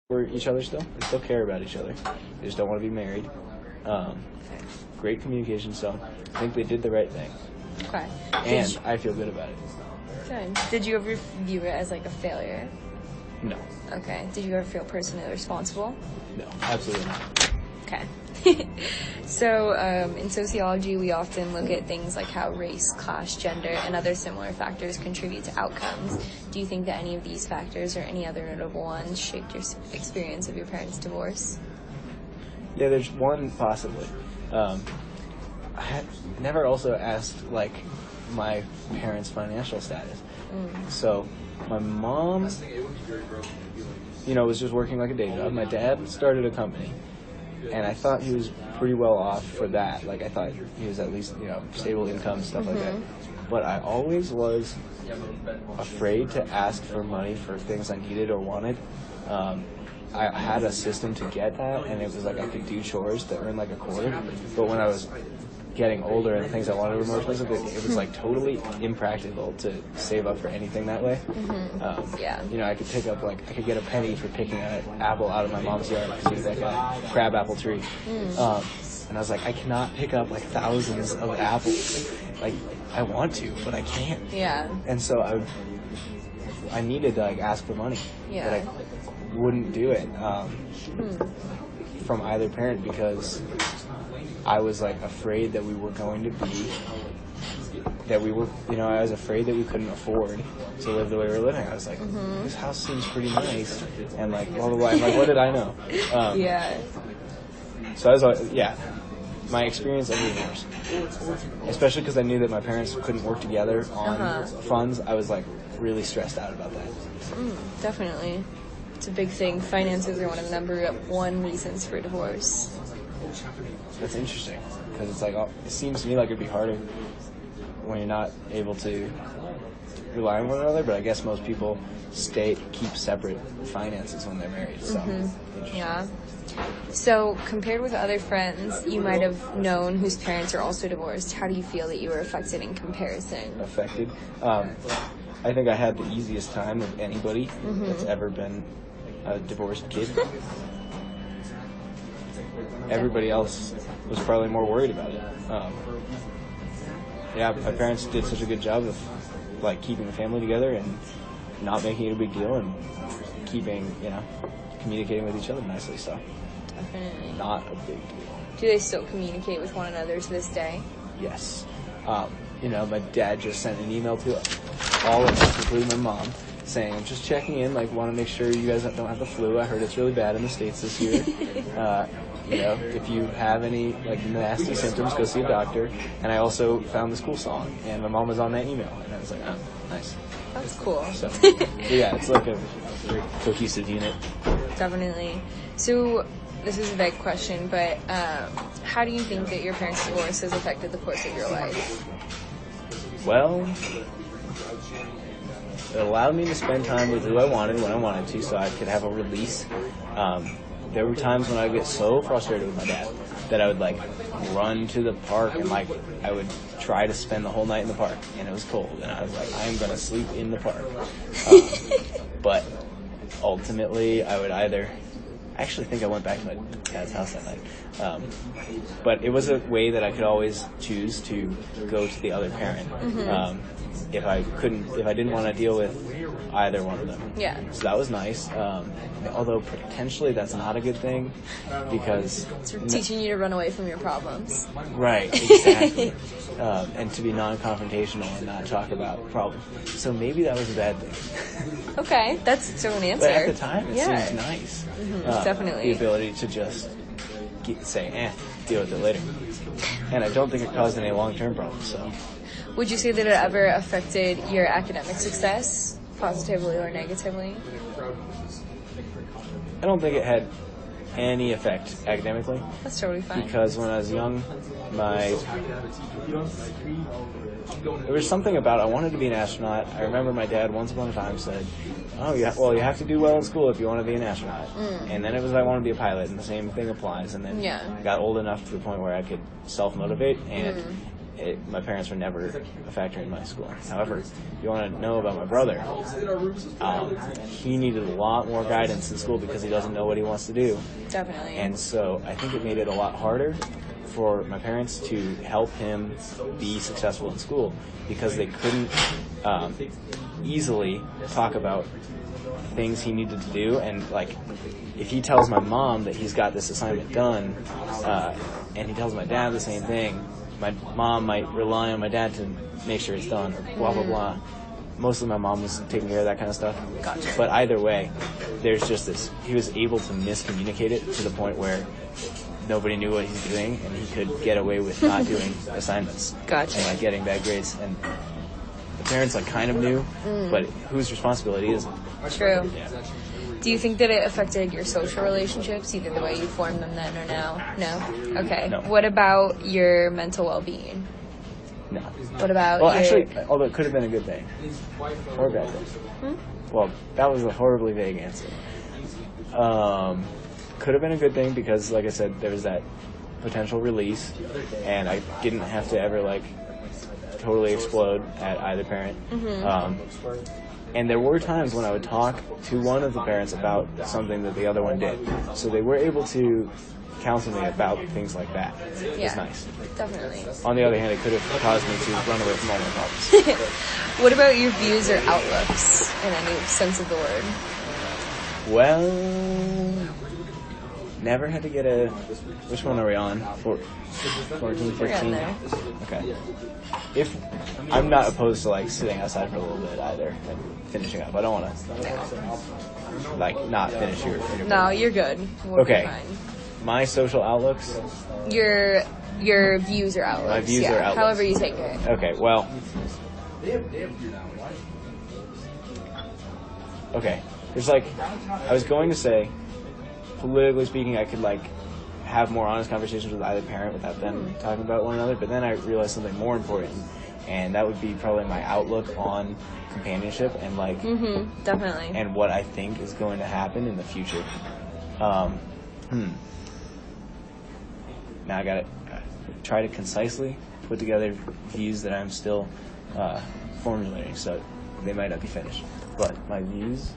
for each other still. They still care about each other. They just don't want to be married. Great communication, so I think they did the right thing. Okay. And I feel good about it. Good. Did you ever view it as like a failure? No. Okay. Did you ever feel personally responsible? No, absolutely not. Okay. So, in sociology, we often look at things like how race, class, gender, and other similar factors contribute to outcomes. Do you think that any of these factors or any other notable ones shaped your experience of your parents' divorce? Yeah, there's one possibly. I had never also asked, like, my parents' financial status. So, my mom, was just working like a day job. My dad started a company. And I thought he was pretty well off for that. Like, I thought he was at least, stable income, stuff like that. But I always was afraid to ask for money for things I needed or wanted. I had a system to get that, and it was like I could do chores to earn like a quarter. But when I was getting older and things I wanted were more expensive, it was like totally impractical to save up for anything that way. I could pick up I could get a penny for picking an apple out of my mom's yard because it was like a crab apple tree. And I was like, I cannot pick up like thousands of apples. Like, I want to, but I can't. Yeah. And so I needed to like ask for money, but I wouldn't do it from either parent because I was like afraid that we were going to be, I was afraid that we couldn't afford to live the way we were living. I was like, this house seems pretty nice, and like blah blah blah. I'm like, what did I know? So I was like, my experience of divorce, especially because I knew that my parents couldn't work together on funds. I was like really stressed out about that. Definitely, it's a big thing. Finances are one of the number one reasons for divorce. That's interesting, because it's like, it seems to me like it'd be harder when you're not able to rely on one another, but I guess most people keep separate finances when they're married, so. Yeah. So, compared with other friends you might have known whose parents are also divorced, how do you feel that you were affected in comparison? Affected? I think I had the easiest time of anybody that's ever been a divorced kid. Everybody else was probably more worried about it. My parents did such a good job of like keeping the family together and not making it a big deal and keeping, communicating with each other nicely. So, definitely not a big deal. Do they still communicate with one another to this day? Yes. My dad just sent an email to all of us, including my mom, saying, I'm just checking in, want to make sure you guys don't have the flu. I heard it's really bad in the States this year. If you have any nasty symptoms, go see a doctor. And I also found this cool song, and my mom was on that email, and I was like, oh, nice. That's cool. So, it's like a very cohesive unit. Definitely. So, this is a big question, but how do you think that your parents' divorce has affected the course of your life? Well, it allowed me to spend time with who I wanted when I wanted to, so I could have a release. There were times when I would get so frustrated with my dad that I would run to the park and I would try to spend the whole night in the park, and it was cold, and I was like, I am going to sleep in the park. But ultimately, I would I actually think I went back to my dad's house that night. But it was a way that I could always choose to go to the other parent. If I didn't want to deal with either one of them. Yeah. So that was nice. Although potentially that's not a good thing because it's teaching you to run away from your problems. Right, exactly. And to be non-confrontational and not talk about problems. So maybe that was a bad thing. Okay, that's still an answer. But at the time, it seemed nice. Definitely. The ability to just say, deal with it later. And I don't think it caused any long-term problems, so. Would you say that it ever affected your academic success, positively or negatively? I don't think it had any effect academically. That's totally fine. Because when I was young, there was something about I wanted to be an astronaut. I remember my dad once upon a time said, you have to do well in school if you want to be an astronaut. And then it was I want to be a pilot, and the same thing applies. And then I got old enough to the point where I could self-motivate, and my parents were never a factor in my school. However, if you want to know about my brother, he needed a lot more guidance in school because he doesn't know what he wants to do. Definitely. And so I think it made it a lot harder for my parents to help him be successful in school because they couldn't easily talk about things he needed to do. And like, if he tells my mom that he's got this assignment done, and he tells my dad the same thing, my mom might rely on my dad to make sure it's done, or blah blah blah. Mostly my mom was taking care of that kind of stuff. Gotcha. But either way, there's just this, he was able to miscommunicate it to the point where nobody knew what he's doing, and he could get away with not doing assignments. Gotcha. And like getting bad grades. And the parents like kind of knew, but whose responsibility is it? True. Yeah. Do you think that it affected your social relationships, either the way you formed them then or now? No? Okay. No. What about your mental well-being? No. What about Well, your... actually, although it could have been a good thing. Or a bad thing. Well, that was a horribly vague answer. Could have been a good thing because, like I said, there was that potential release, and I didn't have to ever, like, totally explode at either parent. And there were times when I would talk to one of the parents about something that the other one did. So they were able to counsel me about things like that. It was nice. Definitely. On the other hand, it could have caused me to run away from all my problems. What about your views or outlooks in any sense of the word? Well, never had to get a... Which one are we on? 14, 15? We're getting there. Okay. If I'm not opposed to like sitting outside for a little bit either and finishing up. I don't want to like not finish your No, you're good. We'll Okay. be fine. My social outlooks. Your views or outlooks. My views or outlooks. However you take it. Okay. Well. Okay. There's like, I was going to say, politically speaking, I could like have more honest conversations with either parent without them talking about one another, but then I realized something more important, and that would be probably my outlook on companionship and like Definitely. and what I think is going to happen in the future. Now I gotta try to concisely put together views that I'm still formulating, so they might not be finished. But my views